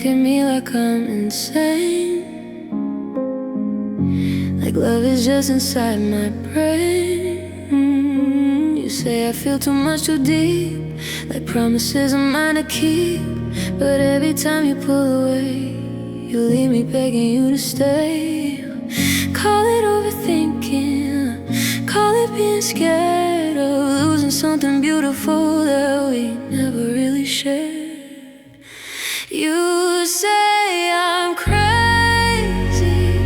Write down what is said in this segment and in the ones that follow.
look at me like I'm insane, like love is just inside my brain. You say I feel too much too deep, like promises are mine to keep. But every time you pull away, you leave me begging you to stay. Call it overthinking, call it being scared of losing something beautiful that we never really shared. You say I'm crazy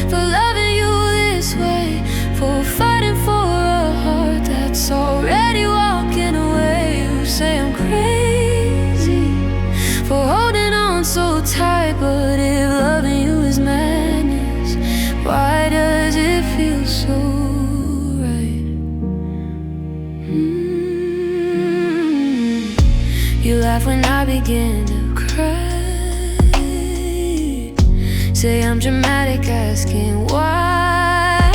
for loving you this way, for fighting for a heart that's already walking away. You say I'm crazy for holding on so tight, but if loving you is madness, why does it feel so right? You laugh when I begin to cry, say I'm dramatic, asking why,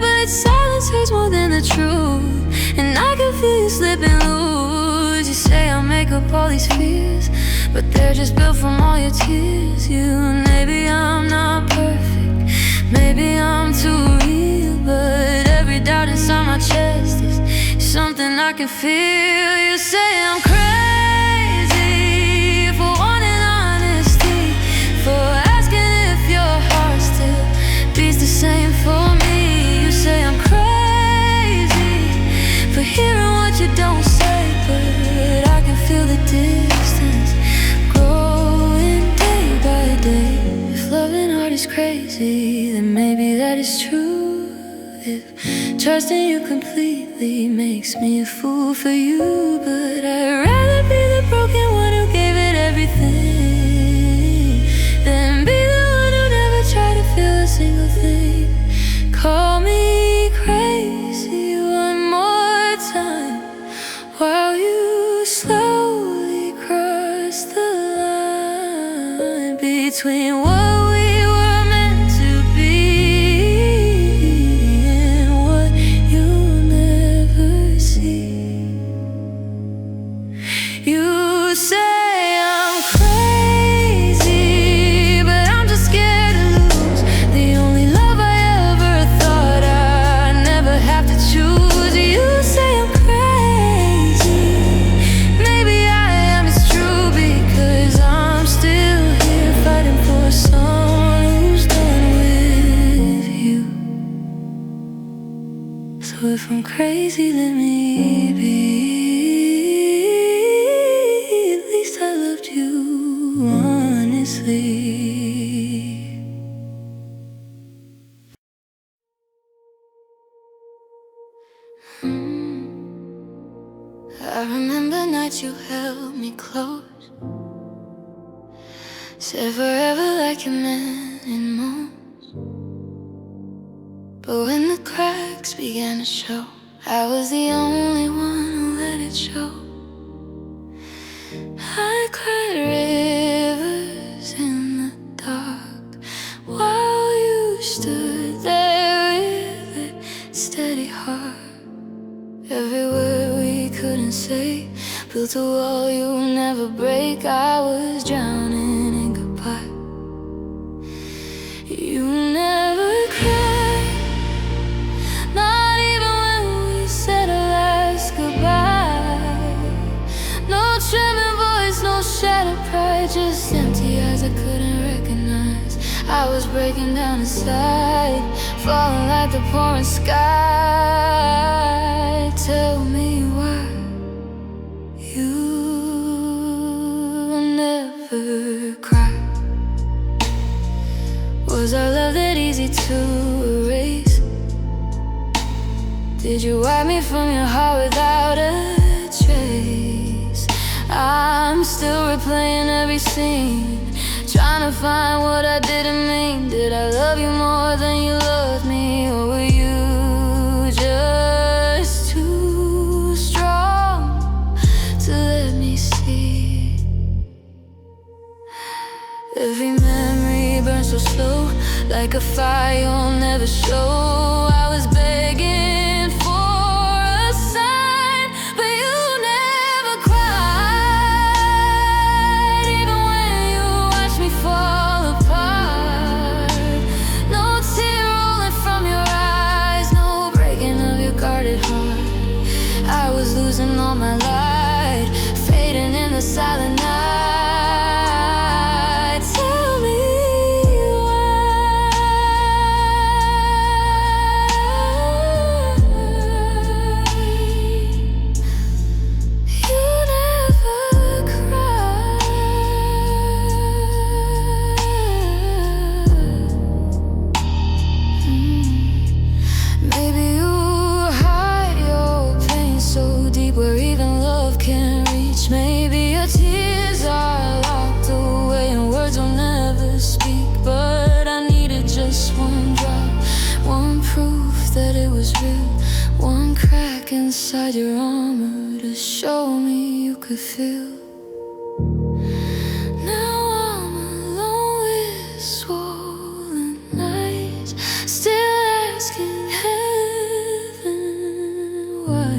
but silence hurts more than the truth, and I can feel you slipping loose. You say I'll make up all these fears, but they're just built from all your tears. Maybe I'm not perfect, maybe I'm too real, but every doubt inside my chest is something I can feel. You say I'm crazy for wanting honesty, for asking if your heart still beats the same for me. You say I'm crazy for hearing what you don't say, but I can feel the distance growing day by day. If loving hard is crazy, then maybe that is true. If trusting you completely makes me a fool for you, but I'd rather be the broken one who gave it everything than be the one who never tried to feel a single thing. Call me crazy one more time while you slowly cross the line between what we were meant to be and what you'll never see. You say I'm crazy, but I'm just scared to lose the only love I ever thought I'd never have to choose. You say I'm crazy, maybe I am, it's true, because I'm still here fighting for someone who's done with you. So if I'm crazy, let me be. At least I loved you honestly. I remember nights you held me close, said forever like you meant it most. But when the cracks began to show, I was the only one who let it show. I cried rivers in the dark while you stood there with a steady heart. Every word we couldn't say built a wall you never break. I was drowning in goodbye. You never cried, not even when we said our last goodbye. No trembling voice, no shattered pride, just empty eyes I couldn't recognize. I was breaking down inside, falling like the pouring sky. Tell me why you never cry. Was our love that easy to erase? Did you wipe me from your heart without a trace? I'm still replaying every scene, trying to find what I didn't mean. Did I love you more than you loved me, or were you just too strong to let me see? Every memory burns so slow, like a fire you'll never show. I was begging for a sign, but you never cried, even when you all my light, fading in the silent night. Tell me inside your armor to show me you could feel. Now I'm alone with swollen eyes, still asking heaven why.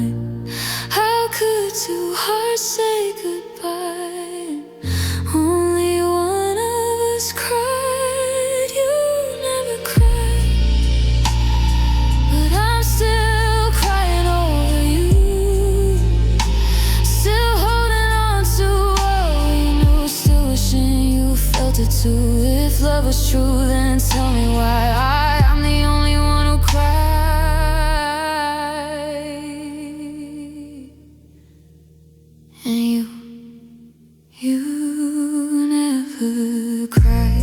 How could two hearts say goodbye? Only one of us cried. You never cried, but I'm still crying over you. Still holding on to what we knew, still wishing you felt it too. If love was true, then tell me why I'm the only one who cried. And you never cried.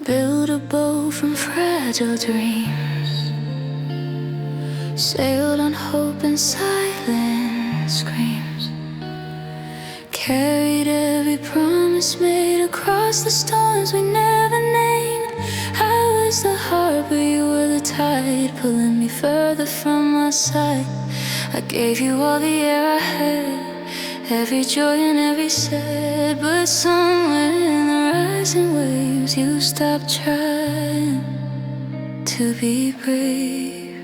Build a boat from fragile dreams, sailed on hope and silent screams, carried every promise made across the storms we never named. I was the harbor, you were the tide, pulling me further from my side. I gave you all the air I had, every joy and every sad, but somewhere in the rising waves you stopped trying to be brave.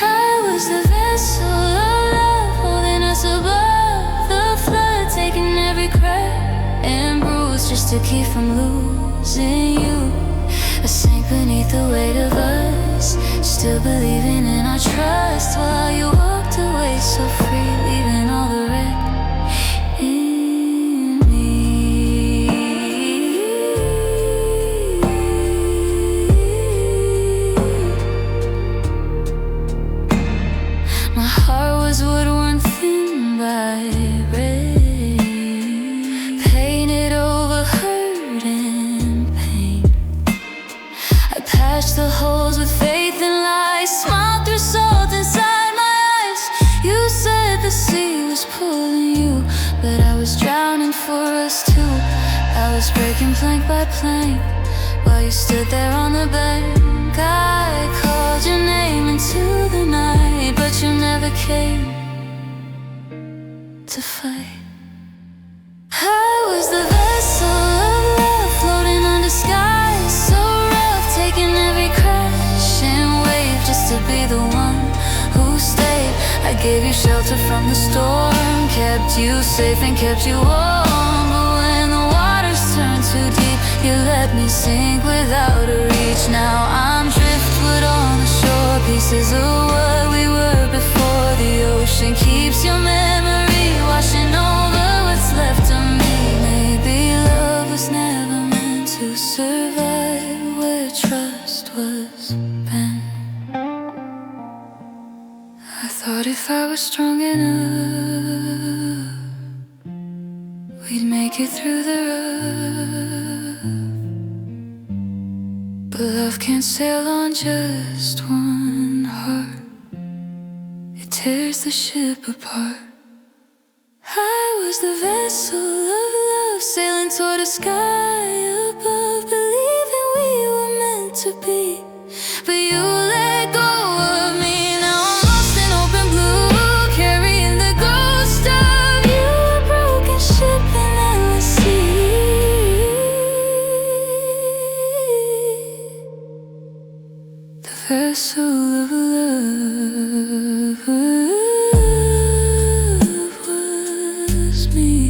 I was the vessel of love, holding us above the flood, taking every crack and bruise just to keep from losing you. I sank beneath the weight of us, still believing in our trust, while you walked away so free, leaving all the wreck in me. My heart was wood-worn thin by rain, painted over hurt and pain. I patched the holes with faith and lies, smiled through salt inside my eyes. You said the sea was pulling you, but I was drowning for us too. I was breaking plank by plank while you stood there on the bank. I called your name into the night, but you never came to fight. I was the vessel of love, floating under skies so rough, taking every crash and wave just to be the one who stayed. I gave you shelter from the storm, kept you safe and kept you warm. But when the waters turned too deep, you let me sink without a reach. Now I'm driftwood on the shore, pieces of what we were before the ocean keeps your memory, washing over what's left of me. Maybe love was never meant to survive where trust was bent. I thought if I was strong enough, we'd make it through the rough. But love can't sail on just one heart, it tears the ship apart. I was the vessel of love, sailing toward a sky above, believing we were meant to be. But you let go of me, now I'm lost in open so love was me.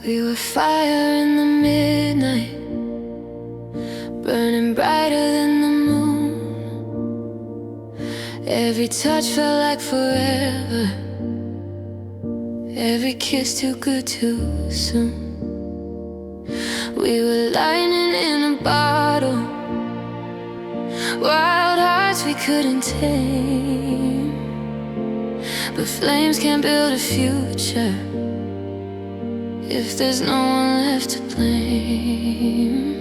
We were fire in the midnight, burning brighter than the moon. Every touch felt like forever, every kiss too good too soon. We were lightning in a bottle, wild hearts we couldn't tame. But flames can't build a future if there's no one left to blame.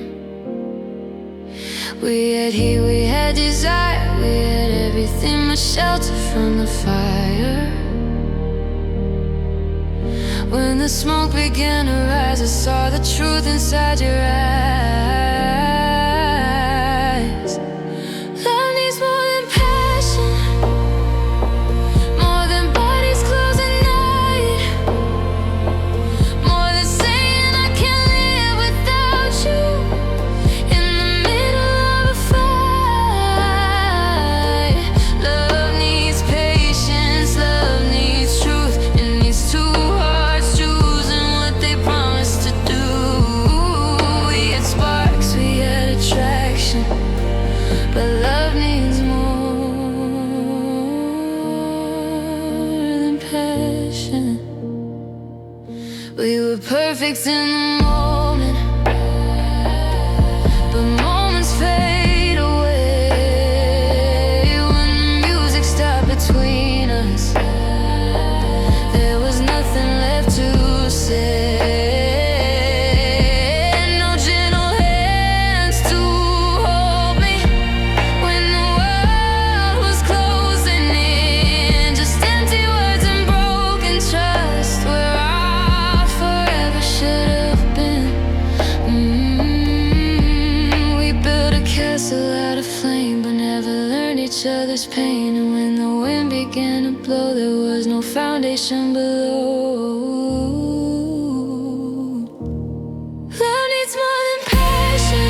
We had heat, we had desire, we had everything but shelter from the fire. When the smoke began to rise, I saw the truth inside your eyes. Love needs more than passion, more than bodies close at night, more than saying I can't live without you in the middle of a fight. Love needs patience, love needs truth, it needs two hearts choosing what they promised to do. We had sparks, we had attraction, but love needs more than passion. We were perfect in the moment, but moments fade away. When the music stopped between us, there was nothing left to say. No gentle hands to hold me when the world was closing in. Just empty words and broken trust where our forever should have been. We built a castle out of flame, but never learned each other's pain. And when the wind began to blow, there was no foundation below. Love needs more than passion,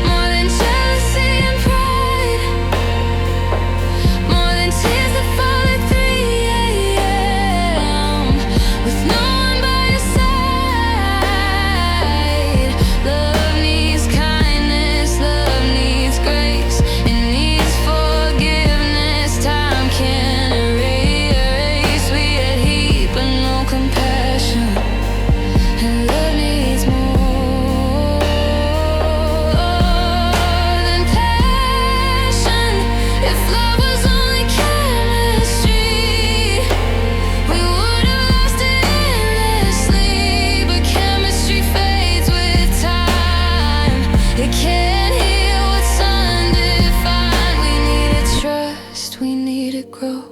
more than jealousy and pride, more than tears that fall at 3 a.m. with no one by your side. Love needs kindness, love needs grace, it needs forgiveness, time can't erase. We had heat but no compassion, and love needs more than passion. If love was only chemistry, we would have lost it endlessly. But chemistry fades with time, it can't heal what's undefined. We needed trust, we needed growth,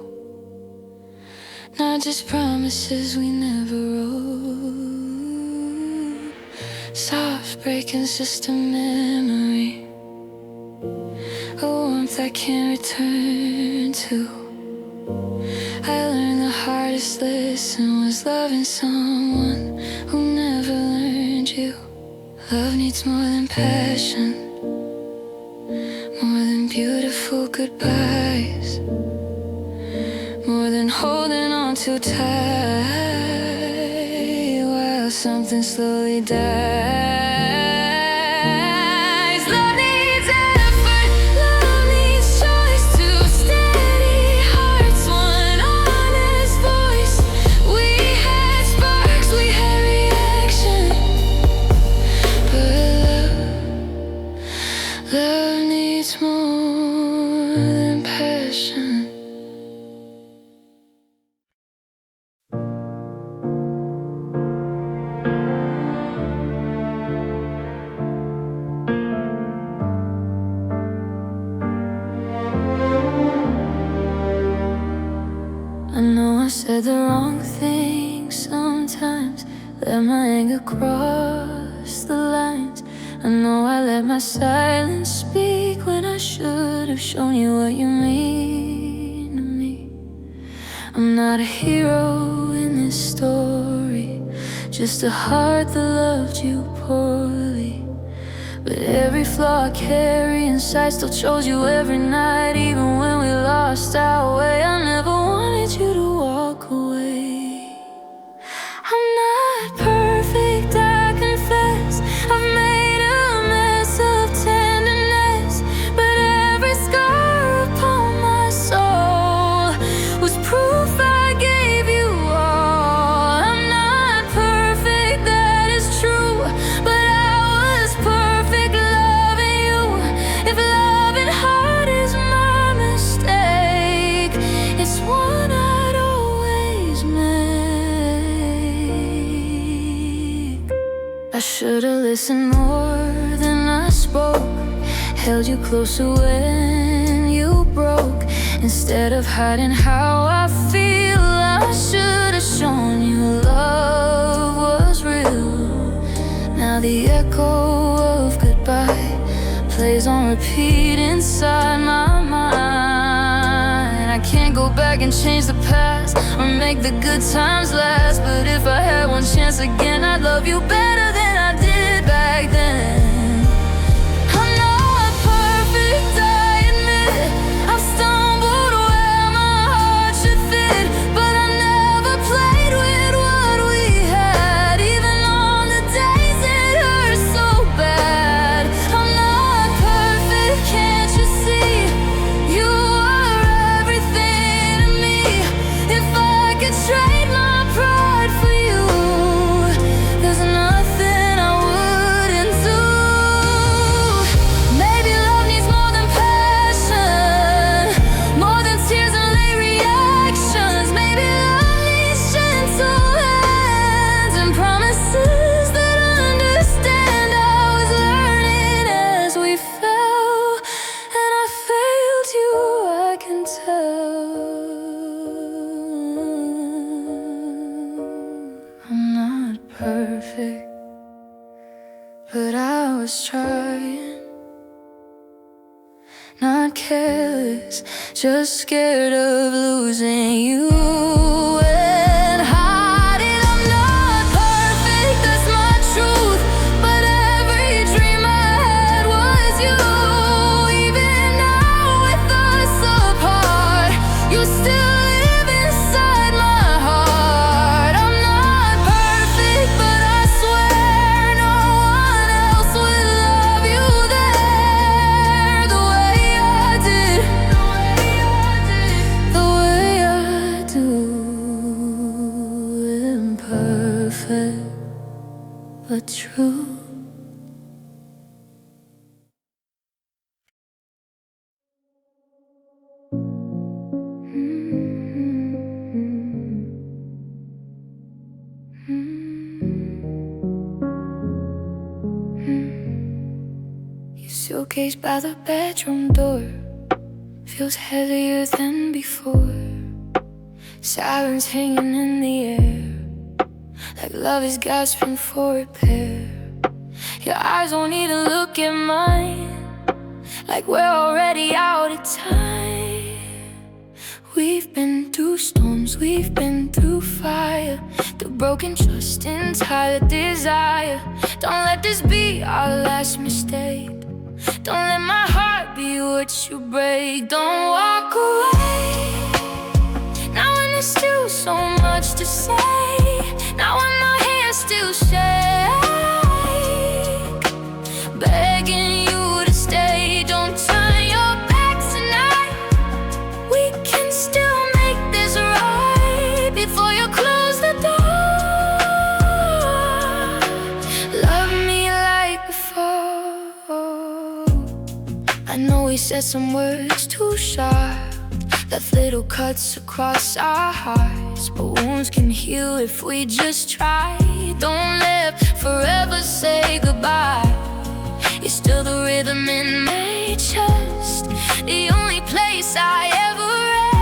not just promises we never wrote. Soft breaking's just a memory, a warmth I can't return to. I learned the hardest lesson was loving someone who never learned you. Love needs more than passion, more than beautiful goodbyes, more than holding on too tight while something slowly dies. Love needs effort, love needs choice, two steady hearts, one honest voice. We had sparks, we had reaction, but love needs more than passion. I know I said the wrong thing sometimes, let my anger cross the lines. I know I let my silence speak when I should have shown you what you mean to me. I'm not a hero in this story, just a heart that loved you poorly. But every flaw I carry inside still chose you every night. Even when we lost our way, I never wanted you to walk away. I'm not perfect, I confess. I've made a mess of tenderness, but every scar upon my soul was proof I gave you all. I'm not perfect, that is true, but I was perfect loving you. If loving hard is my mistake, it's one I'd always make. I should've listened more than I spoke, held you closer when you broke. Instead of hiding how I feel, I should've shown you love was real. Now the echo of goodbye plays on repeat inside my mind. I can't go back and change the past or make the good times last, but if I had one chance again, I'd love you better than I did back then. I'm not perfect, I admit. I've stumbled where my heart should fit, but I never played with what we had, even on the days it hurt so bad. I'm not perfect, can't you see? You are everything to me. If I could trade my pride for you, there's nothing I wouldn't do. Maybe love needs more than passion, more than tears and late reactions. Maybe love needs gentle hands and promises that understand. I was learning as we fell, and I failed you, I can tell. I'm not perfect, but I was trying. Not careless, just scared of losing you and hiding. I'm not perfect, that's my truth, but every dream I had was you. Even now with us apart, you still live inside my heart. I'm not perfect, but I swear no one else would love you there the way I did, the way I do. Imperfect, but true. Your suitcase by the bedroom door feels heavier than before. Silence hanging in the air, like love is gasping for repair. Your eyes won't even look at mine, like we're already out of time. We've been through storms, we've been through fire, the broken trust entire desire. Don't let this be our last mistake. Don't let my heart be what you break. Don't walk away, now when there's still so much to say. Now when my hands still shake, begging you to stay. Don't turn your back tonight, we can still make this right before you close the door. Love me like before. I know we said some words too sharp, left little cuts across our hearts, but wounds can heal if we just try. Don't let forever say goodbye. You're still the rhythm in my chest, the only place I ever rest.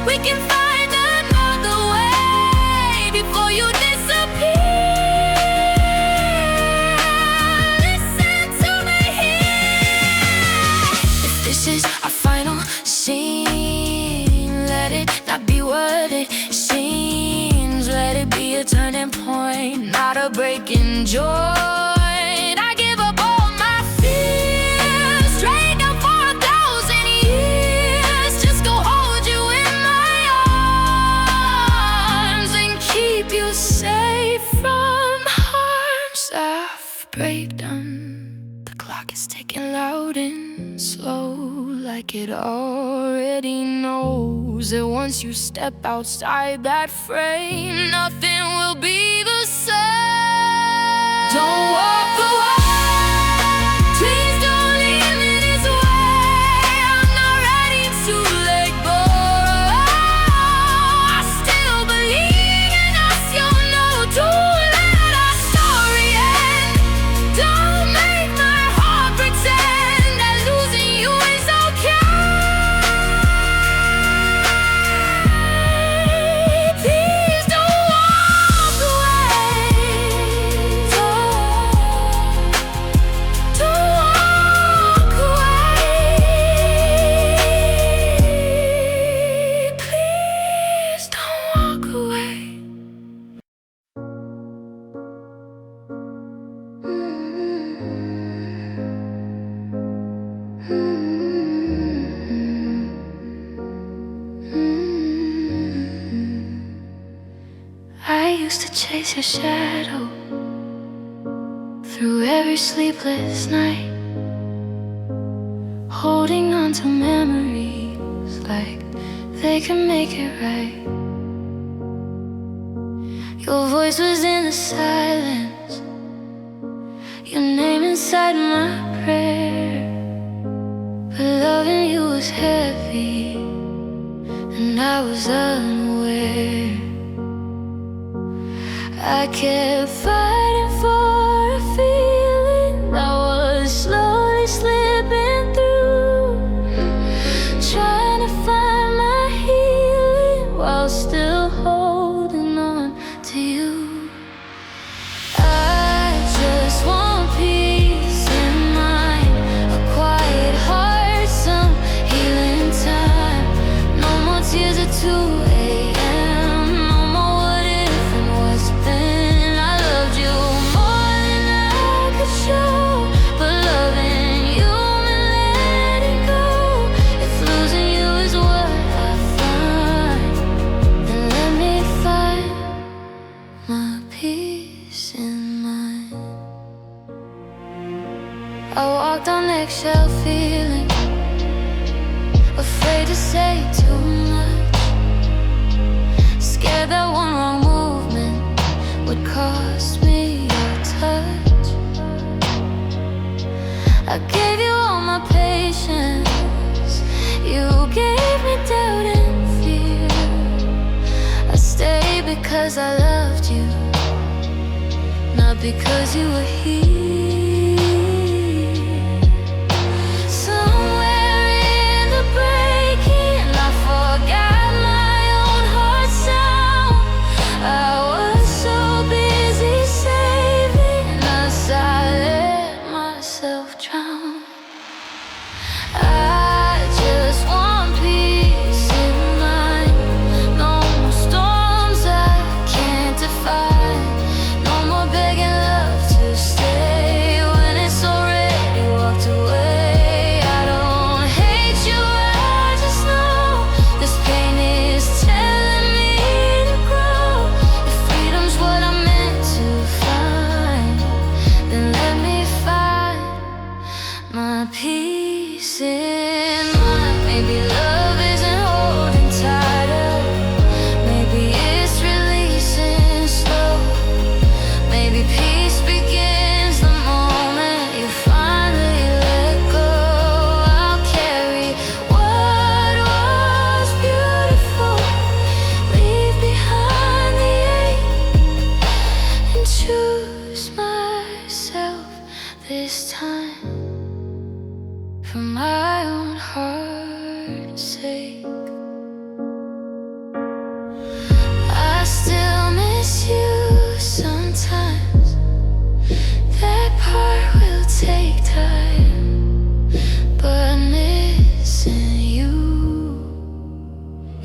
We can find another way before you disappear. Listen to me here. If this is our final scene, let it not be what it seems. Let it be a turning point, not a break in joy. I give up all my fears, straight down for 1,000 years. Just go hold you in my arms and keep you safe from harm's breakdown. The clock is ticking loud and slow, like it already knows that once you step outside that frame, nothing will be the same. Don't walk away, please don't leave me this way. I'm not ready to let go. I still believe in us, you know. Don't let our story end. Don't make my heart pretend that losing you is okay. Please don't walk away. Don't walk away. Please don't walk away. I used to chase your shadow through every sleepless night, holding on to memories like they can make it right. Your voice was in the silence, your name inside my prayer. But loving you was heavy, and I was unaware. I kept fighting for a feeling that was slowly slipping through, trying to find my healing while still holding on to you. I just want peace in mind, a quiet heart, some healing time. No more tears at 2 a.m. No more what if and what's been. I loved you more than I could show, but loving you meant letting go. If losing you is what I find, then let me find my peace in mind. I walked on eggshell feeling afraid to say too much, scared that one wrong movement would cost me your touch. I gave you all my patience, you gave me doubt and fear. I stayed because I loved you, not because you were here. Somewhere in the breaking, I forgot my own heart sound. I was so busy saving us, I let myself drown. I just want peace in mind. No more storms I can't define. No more begging love to stay.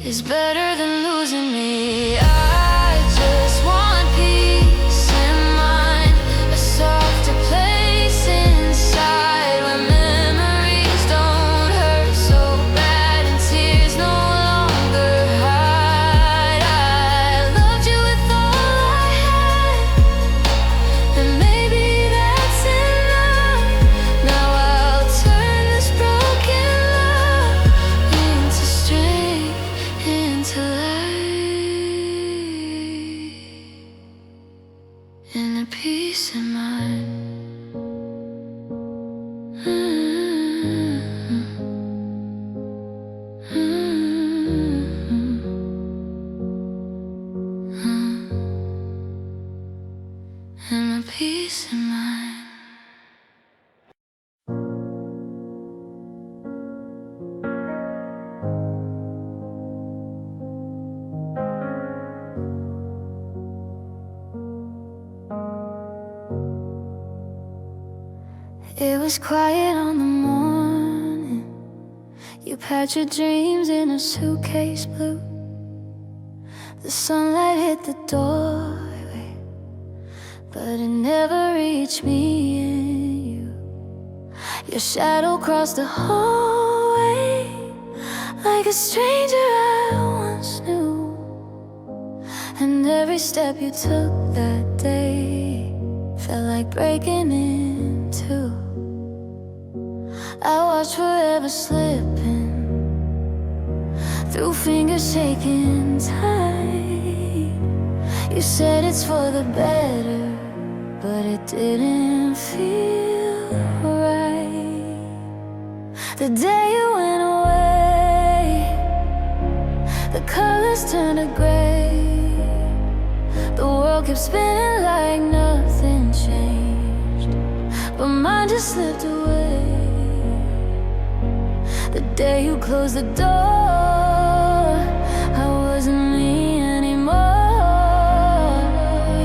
is better than losing me. I just want peace in mind, a softer place inside where memories don't hurt so bad and tears no longer hide. I loved you with all I had, and maybe that's enough. Now I'll turn this broken love into strength, into light, and a peace of mind. And a peace of mind. It was quiet on the morning. You packed your dreams in a suitcase blue. The sunlight hit the doorway, but it never reached me and you. Your shadow crossed the hallway like a stranger I once knew. And every step you took that day felt like breaking in two. I watched forever slipping through fingers shaking tight. You said it's for the better, but it didn't feel right. The day you went away, the colors turned to gray. The world kept spinning like nothing changed, but mine just slipped away. The day you closed the door, I wasn't me anymore.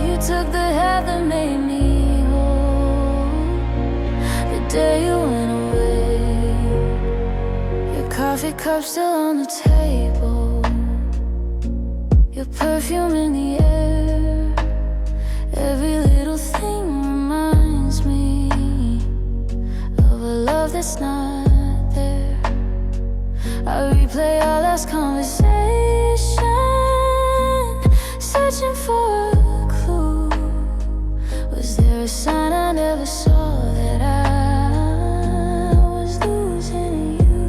You took the half that made me whole. The day you went away, your coffee cup still on the table, your perfume in the air. Every little thing reminds me of a love that's not there. I replay our last conversation, searching for a clue. Was there a sign I never saw that I was losing you?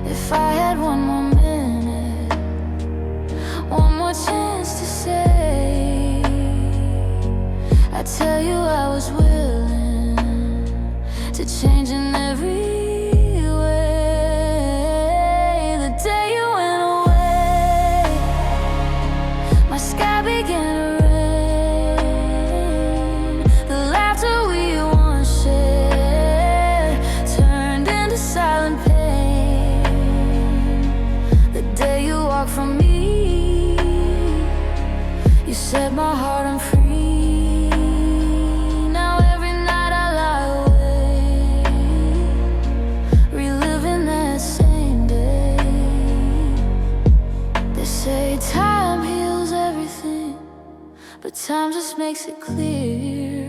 If I had one more minute, one more chance to say, I'd tell you I was willing to change in every from me. You set my heart on free. Now every night I lie awake, reliving that same day. They say time heals everything, but time just makes it clear.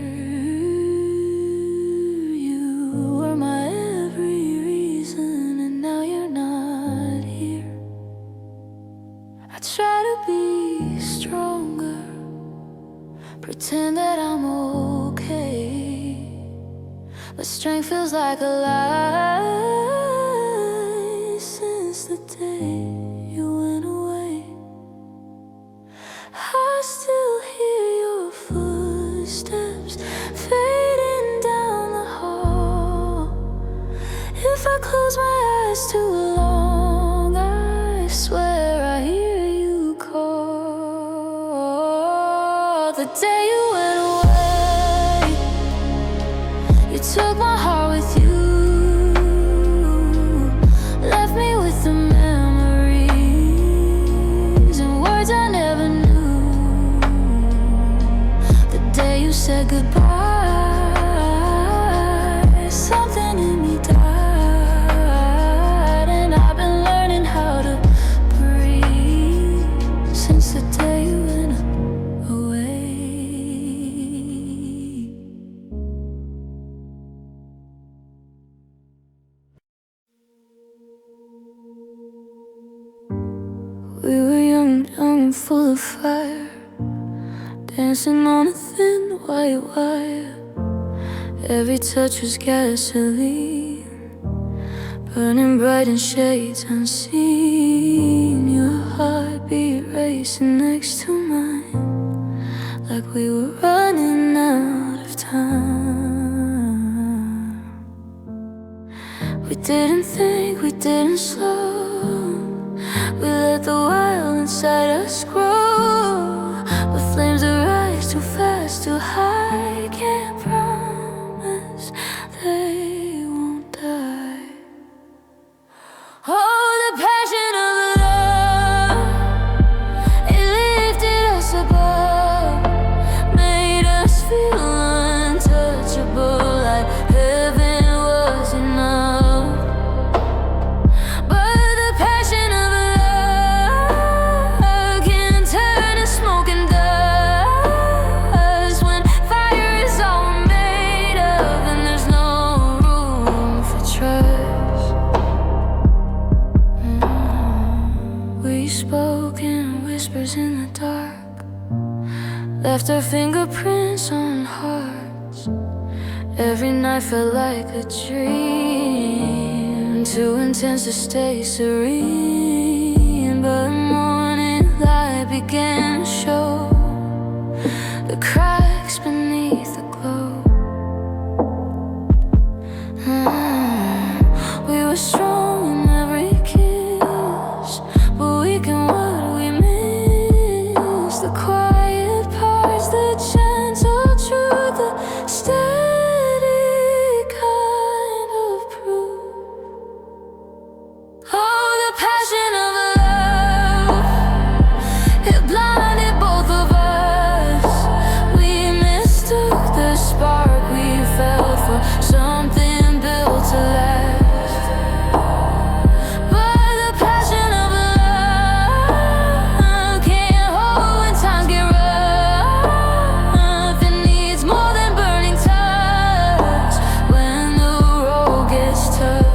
You were my every reason, and now you're not here. I try to be stronger, pretend that I'm okay, but strength feels like a lie. Since the day you went away, I still hear your footsteps fading down the hall. If I close my eyes too long, I swear I hear you call. The day you went away, you took my heart with you, left me with the memory We were young and full of fire, dancing on a thin white wire. Every touch was gasoline, burning bright in shades unseen. Your heartbeat racing next to mine, like we were running out of time. We didn't think, we didn't slow. We let the wild inside us grow. But flames that rise too fast, too high, can't promise they won't die. Oh, the passion of love, it lifted us above, made us feel untouchable, like heaven was enough. But the passion of love can turn to smoke and dust when fire is all we're made of and there's no room for trust. We spoke in whispers in the dark, left our fingerprints on hearts. Every night felt like a dream, too intense to stay serene. But morning light began to show the cracks beneath the glow. We were strong in every kiss, but weak in what we missed. The quiet parts, the gentle truth, the steady kind of proof. Oh, the passion of love, it blinded both of us. We mistook the spark we felt for something built to last. But the passion of love can't hold when times get rough. It needs more than burning touch when the road gets tough.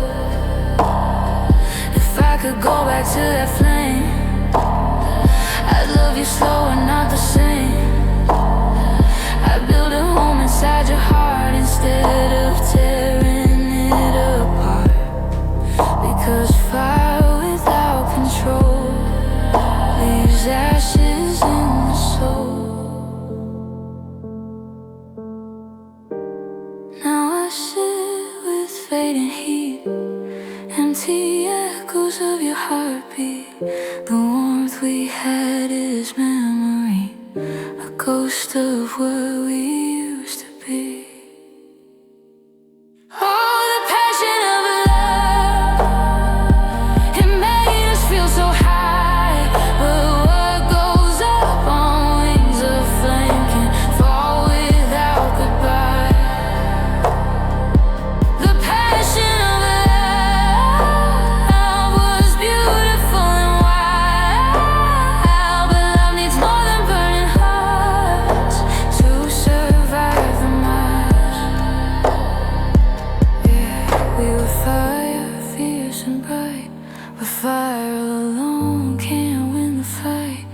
If I could go back to that flame, I'd love you slow and not the same. I'd build a home inside your heart instead of tearing it apart. Because fire without control leaves ashes in the soul. Now I sit with fading heat, empty echoes of your heartbeat. The warmth we had is memory, a ghost of what we used to be. Oh, the passion of love, it made us feel so high. But what goes up on wings of flame can fall without goodbye. The passion of love was beautiful and wild, but love needs more than burning hearts to survive the miles. Yeah, we were fire, fierce and bright, but fire alone can't win the fight.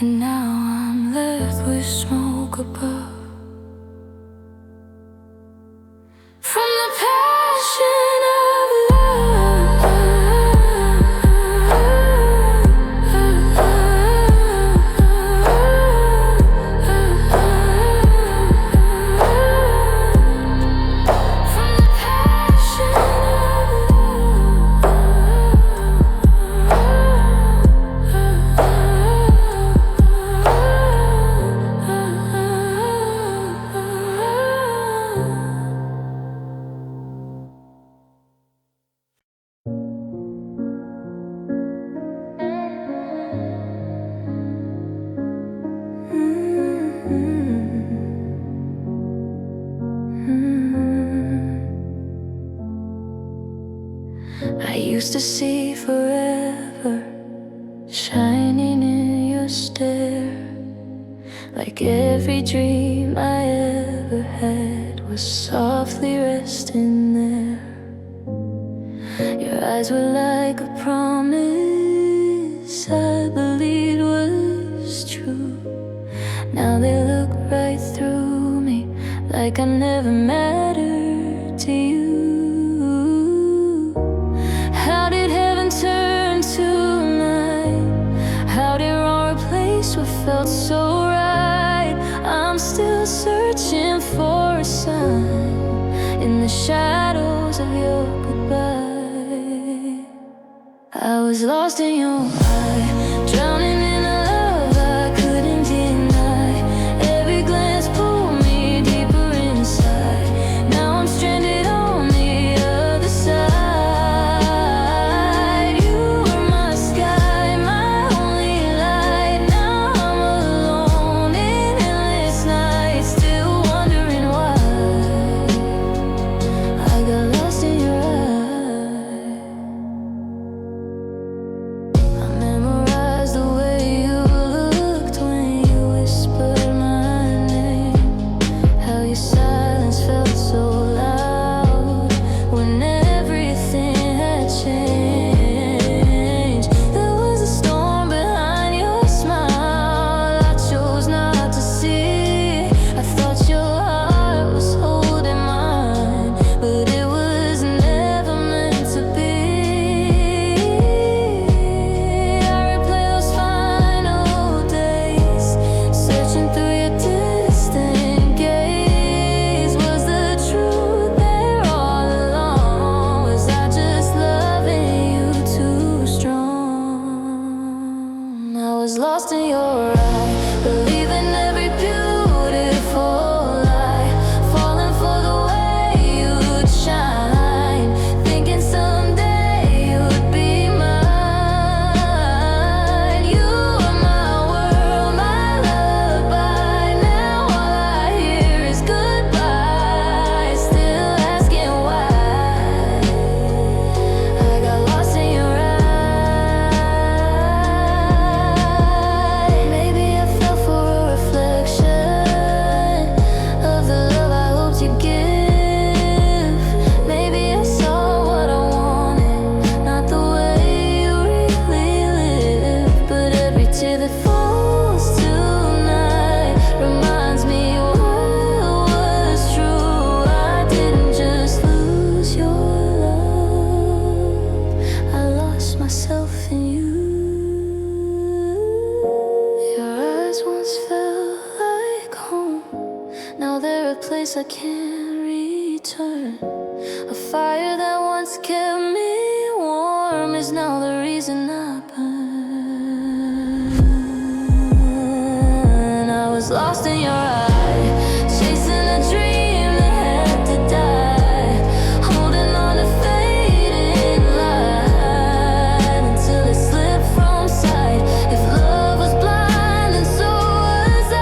And now I'm left with smoke above. From the passion of love, from the passion I used to see forever shining in your stare, like every dream I ever had was softly resting there. Your eyes were like a promise, place I believed was true. Now they look right through me, like I never mattered to you. How did heaven turn to night? How did wrong replace what felt so right? I'm still searching for a sign in the shadows of your goodbye. I was lost in your eye, drowning in a love I couldn't deny. Every glance pulled me deeper inside. Now I'm stranded on the other side. You were my sky, my only light. Now I'm alone in endless nights, still wondering why I got lost in your eyes. I memorized the way you looked when you whispered my name. How your silence felt so loud when everything had changed. There was a storm behind your smile I chose not to see. I thought your heart was holding mine, but it was never meant to be. I replay those final days, searching through your distant gaze. Was the truth there all along? Was I just loving you too strong? I was lost in your eye, believing every beautiful lie, falling for the way you'd shine, thinking someday you'd be mine. You were my world, my lullaby. Now all I hear is goodbye, still asking why I got lost in your eye. Maybe I fell for a reflection of the love I hoped you'd give. Maybe I saw what I wanted, not the way you really live. But every tear that falls tonight reminds me what was true. I didn't just lose your love, I lost myself in you. Your eyes once felt like home, now they're a place I can't return. A fire that once kept me warm is now the reason I burn. I was lost in your eye, chasing a dream that had to die, holding on to fading light until it slipped from sight. If love was blind, then so was I,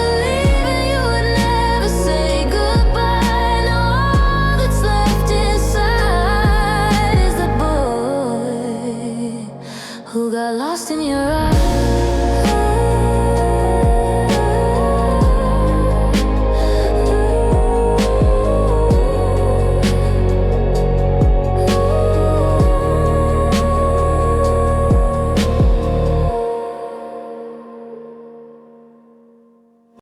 believing you would never say goodbye. Now all that's left inside is the boy who got lost in your eyes.